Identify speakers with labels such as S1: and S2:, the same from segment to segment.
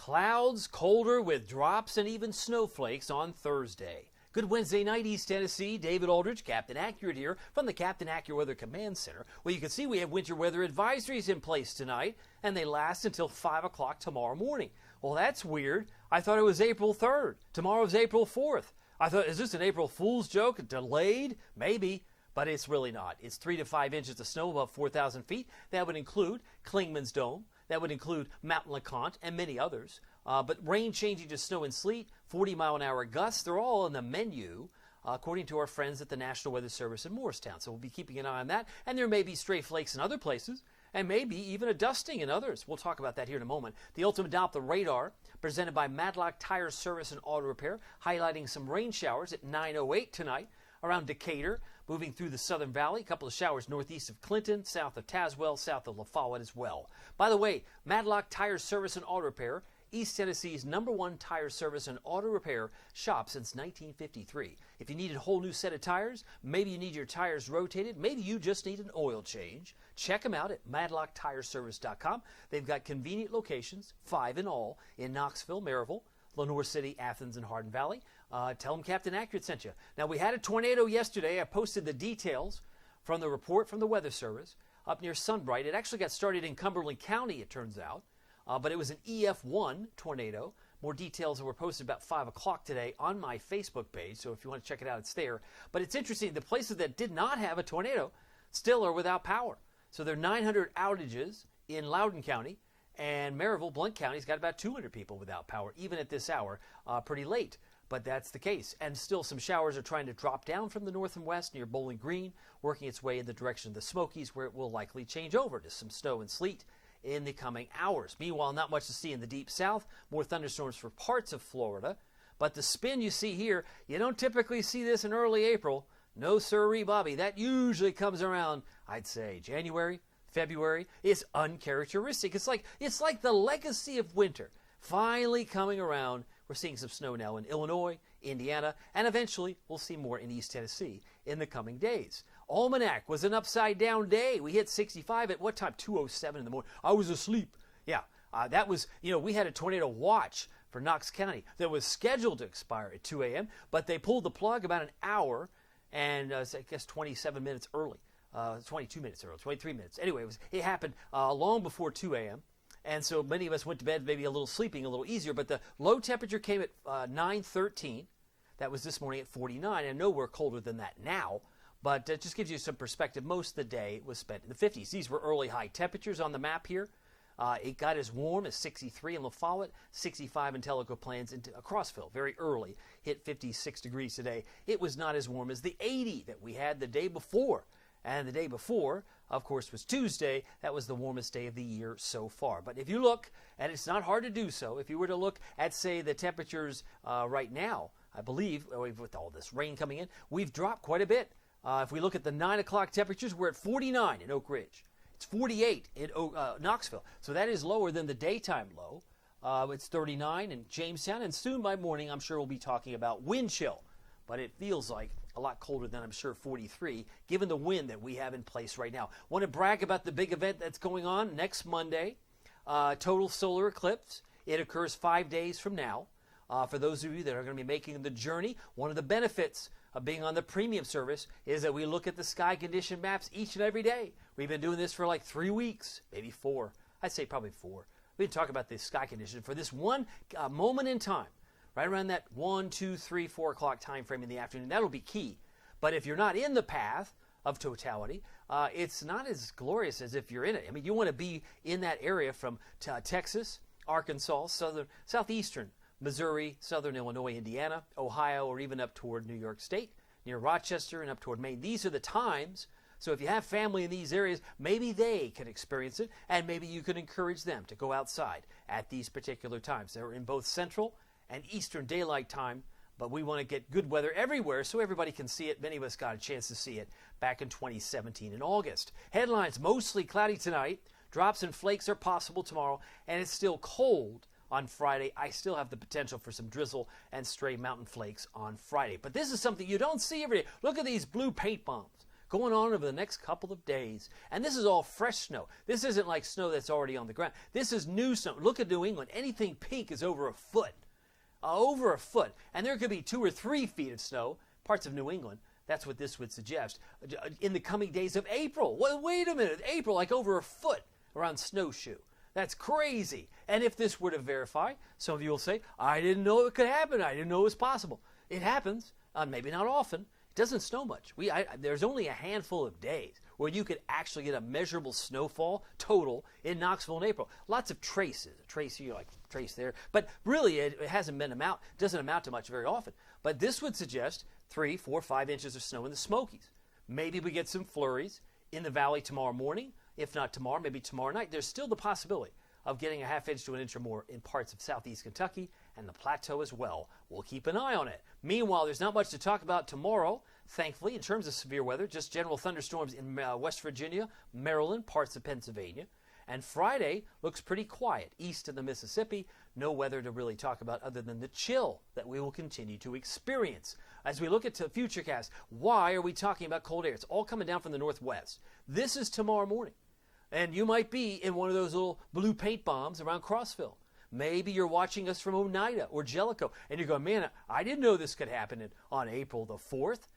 S1: Clouds, colder with drops and even snowflakes on Thursday. Good Wednesday night, East Tennessee. David Aldridge, Captain Accurate here from the Captain Accurate Weather Command Center. Well, you can see we have winter weather advisories in place tonight, and they last until 5 o'clock tomorrow morning. Well, that's weird. I thought it was April 3rd. Tomorrow's April 4th. I thought, is this an April Fool's joke? Delayed? Maybe. But it's really not. It's 3 to 5 inches of snow above 4,000 feet. That would include Clingman's Dome. That would include Mount LeConte and many others. But rain changing to snow and sleet, 40-mile-an-hour gusts, they're all on the menu, according to our friends at the National Weather Service in Morristown. So we'll be keeping an eye on that. And there may be stray flakes in other places, and maybe even a dusting in others. We'll talk about that here in a moment. The Ultimate Doppler Radar, presented by Madlock Tire Service and Auto Repair, highlighting some rain showers at 9:08 tonight around Decatur, moving through the Southern Valley. A couple of showers northeast of Clinton, south of Tazewell, south of La Follette as well. By the way, Madlock Tire Service and Auto Repair, East Tennessee's #1 tire service and auto repair shop since 1953. If you need a whole new set of tires, maybe you need your tires rotated, maybe you just need an oil change, check them out at madlocktireservice.com. They've got convenient locations, 5 in all, in Knoxville, Maryville, Lenoir City, Athens, and Hardin Valley. Tell them Captain Accurate sent you. Now, we had a tornado yesterday. I posted the details from the report from the Weather Service up near Sunbright. It actually got started in Cumberland County, it turns out. But it was an EF1 tornado. More details were posted about 5 o'clock today on my Facebook page, so if you want to check it out, it's there. But it's interesting, the places that did not have a tornado still are without power. So there are 900 outages in Loudoun County, and Maryville, Blount County's got about 200 people without power, even at this hour, pretty late. But that's the case. And still some showers are trying to drop down from the north and west near Bowling Green, working its way in the direction of the Smokies, where it will likely change over to some snow and sleet in the coming hours. Meanwhile, not much to see in the deep south. More thunderstorms for parts of Florida. But the spin you see here, you don't typically see this in early April. No sirree, Bobby. That usually comes around, I'd say, January, February. It's uncharacteristic. It's like the legacy of winter finally coming around. We're seeing some snow now in Illinois, Indiana, and eventually we'll see more in East Tennessee in the coming days. Almanac was an upside-down day. We hit 65 at what time? 2:07 in the morning. I was asleep. Yeah, that was, we had a tornado watch for Knox County that was scheduled to expire at 2 a.m., but they pulled the plug about an hour and I guess 27 minutes early, 22 minutes early, 23 minutes. Anyway, it happened long before 2 a.m., and so many of us went to bed maybe a little sleeping, a little easier, but the low temperature came at 9:13. That was this morning at 49, and nowhere colder than that now. But it just gives you some perspective. Most of the day was spent in the 50s. These were early high temperatures on the map here. It got as warm as 63 in La Follette, 65 in Tellico Plains, into Crossville. Very early, hit 56 degrees today. It was not as warm as the 80 that we had the day before. And the day before, of course, was Tuesday. That was the warmest day of the year so far. But if you look, and it's not hard to do so, if you were to look at, say, the temperatures right now, I believe, with all this rain coming in, we've dropped quite a bit. If we look at the 9 o'clock temperatures, we're at 49 in Oak Ridge. It's 48 in Knoxville. So that is lower than the daytime low. It's 39 in Jamestown. And soon by morning, I'm sure we'll be talking about wind chill. But it feels like a lot colder than, I'm sure, 43, given the wind that we have in place right now. Want to brag about the big event that's going on next Monday. Total solar eclipse. It occurs 5 days from now. For those of you that are going to be making the journey, one of the benefits of being on the premium service is that we look at the sky condition maps each and every day. We've been doing this for like 3 weeks, maybe 4. I'd say probably 4. We've been talking about the sky condition for this one moment in time, right around that 1, 2, 3, 4 o'clock time frame in the afternoon. That'll be key. But if you're not in the path of totality, it's not as glorious as if you're in it. I mean, you want to be in that area from Texas, Arkansas, southeastern Missouri, southern Illinois, Indiana, Ohio, or even up toward New York State, near Rochester and up toward Maine. These are the times. So if you have family in these areas, maybe they can experience it, and maybe you can encourage them to go outside at these particular times. They're in both Central and Eastern Daylight Time, but we want to get good weather everywhere so everybody can see it. Many of us got a chance to see it back in 2017 in August. Headlines: mostly cloudy tonight. Drops and flakes are possible tomorrow, and it's still cold on Friday. I still have the potential for some drizzle and stray mountain flakes on Friday. But this is something you don't see every day. Look at these blue paint bombs going on over the next couple of days. And this is all fresh snow. This isn't like snow that's already on the ground. This is new snow. Look at New England. Anything pink is over a foot. Over a foot. And there could be 2 or 3 feet of snow, parts of New England. That's what this would suggest. In the coming days of April. Well, wait a minute. April, like over a foot around Snowshoe. That's crazy. And if this were to verify, some of you will say, I didn't know it could happen. I didn't know it was possible. It happens. Maybe not often. It doesn't snow much. There's only a handful of days where you could actually get a measurable snowfall total in Knoxville in April. Lots of traces. A trace here, like trace there. But really, it doesn't amount to much very often. But this would suggest 3, 4, 5 inches of snow in the Smokies. Maybe we get some flurries in the valley tomorrow morning. If not tomorrow, maybe tomorrow night. There's still the possibility of getting a half inch to an inch or more in parts of southeast Kentucky and the plateau as well. We'll keep an eye on it. Meanwhile, there's not much to talk about tomorrow, thankfully, in terms of severe weather. Just general thunderstorms in West Virginia, Maryland, parts of Pennsylvania. And Friday looks pretty quiet east of the Mississippi. No weather to really talk about other than the chill that we will continue to experience. As we look at the futurecast, why are we talking about cold air? It's all coming down from the northwest. This is tomorrow morning. And you might be in one of those little blue paint bombs around Crossville. Maybe you're watching us from Oneida or Jellicoe, and you're going, man, I didn't know this could happen on April the 4th.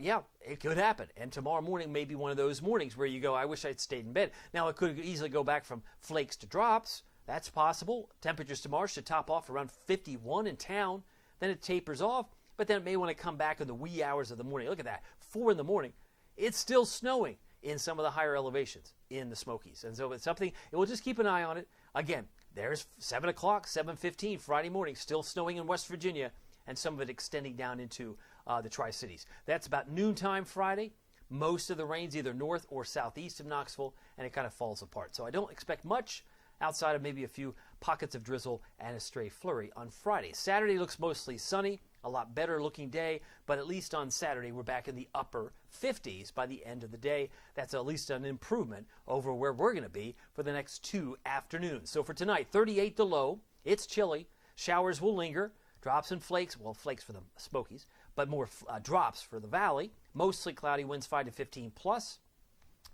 S1: Yeah, it could happen. And tomorrow morning may be one of those mornings where you go, I wish I'd stayed in bed. Now, it could easily go back from flakes to drops. That's possible. Temperatures tomorrow should top off around 51 in town. Then it tapers off, but then it may want to come back in the wee hours of the morning. Look at that, 4 in the morning. It's still snowing in some of the higher elevations in the Smokies. And so it's something, we'll just keep an eye on it. Again, there's 7 o'clock, 7:15 Friday morning, still snowing in West Virginia, and some of it extending down into the Tri-Cities. That's about noontime Friday. Most of the rain's either north or southeast of Knoxville, and it kind of falls apart. So I don't expect much outside of maybe a few pockets of drizzle and a stray flurry on Friday. Saturday looks mostly sunny, a lot better looking day, but at least on Saturday we're back in the upper 50s by the end of the day. That's at least an improvement over where we're going to be for the next 2 afternoons. So for tonight, 38 the low. It's chilly. Showers will linger. Drops and flakes, well, flakes for the Smokies, but more drops for the valley. Mostly cloudy, winds 5 to 15 plus.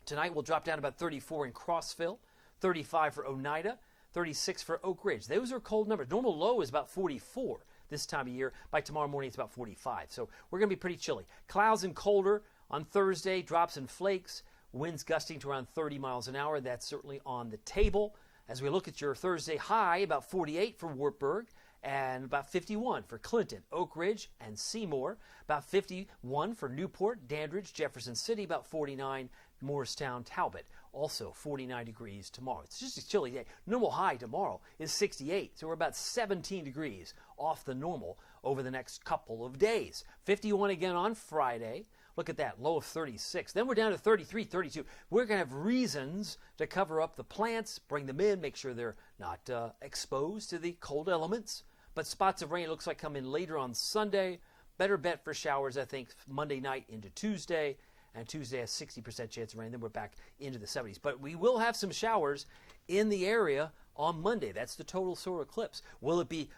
S1: Tonight we'll drop down about 34 in Crossville, 35 for Oneida, 36 for Oak Ridge. Those are cold numbers. Normal low is about 44 this time of year. By tomorrow morning, it's about 45. So we're going to be pretty chilly. Clouds and colder on Thursday, drops and flakes, winds gusting to around 30 miles an hour. That's certainly on the table. As we look at your Thursday high, about 48 for Wartburg, and about 51 for Clinton, Oak Ridge, and Seymour. About 51 for Newport, Dandridge, Jefferson City. About 49, Morristown, Talbot. Also 49 degrees tomorrow. It's just a chilly day. Normal high tomorrow is 68, so we're about 17 degrees off the normal over the next couple of days. 51 again on Friday. Look at that, low of 36. Then we're down to 33, 32. We're going to have reasons to cover up the plants, bring them in, make sure they're not exposed to the cold elements. But spots of rain looks like come in later on Sunday. Better bet for showers, I think, Monday night into Tuesday. And Tuesday has 60% chance of rain. Then we're back into the 70s. But we will have some showers in the area on Monday. That's the total solar eclipse. Will it be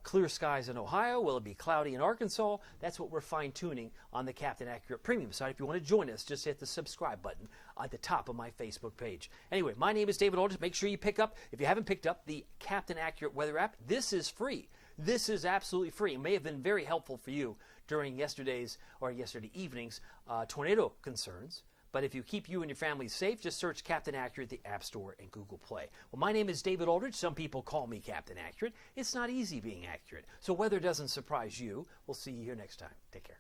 S1: clear skies in Ohio? Will it be cloudy in Arkansas? That's what we're fine-tuning on the Captain Accurate Premium side. If you want to join us, just hit the subscribe button at the top of my Facebook page. Anyway, my name is David Aldridge. Make sure you pick up, if you haven't picked up, the Captain Accurate Weather app. This is free. This is absolutely free. It may have been very helpful for you during yesterday evening's tornado concerns. But if you keep you and your family safe, just search Captain Accurate at the App Store and Google Play. Well, my name is David Aldridge. Some people call me Captain Accurate. It's not easy being accurate. So weather doesn't surprise you. We'll see you here next time. Take care.